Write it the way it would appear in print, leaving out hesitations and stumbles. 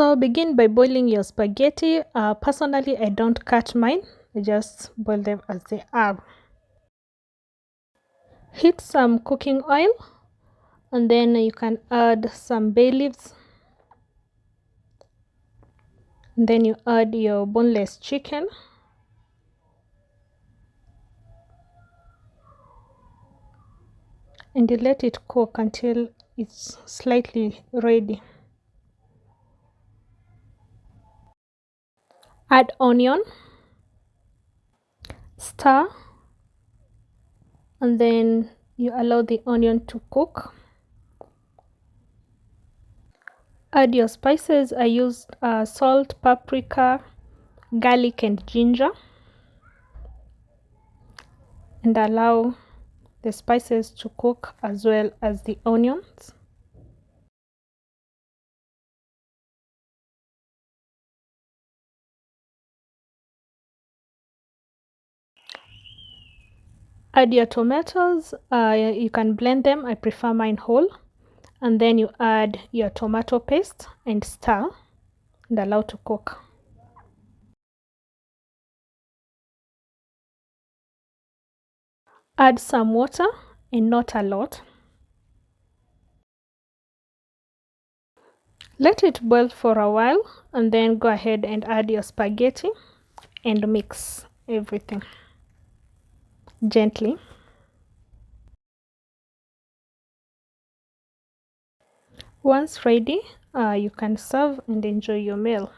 So begin by boiling your spaghetti. Personally, I don't cut mine. I just boil them as they are. Heat some cooking oil, and then you can add some bay leaves. And then you add your boneless chicken. And you let it cook until it's slightly ready. Add onion, stir, and then you allow the onion to cook. Add your spices. I used salt, paprika, garlic, and ginger, and allow the spices to cook as well as the onions. Add your tomatoes. You can blend them. I prefer mine whole. And then you add your tomato paste and stir and allow to cook. Add some water and not a lot. Let it boil for a while and then go ahead and add your spaghetti and mix everything gently. Once ready, you can serve and enjoy your meal.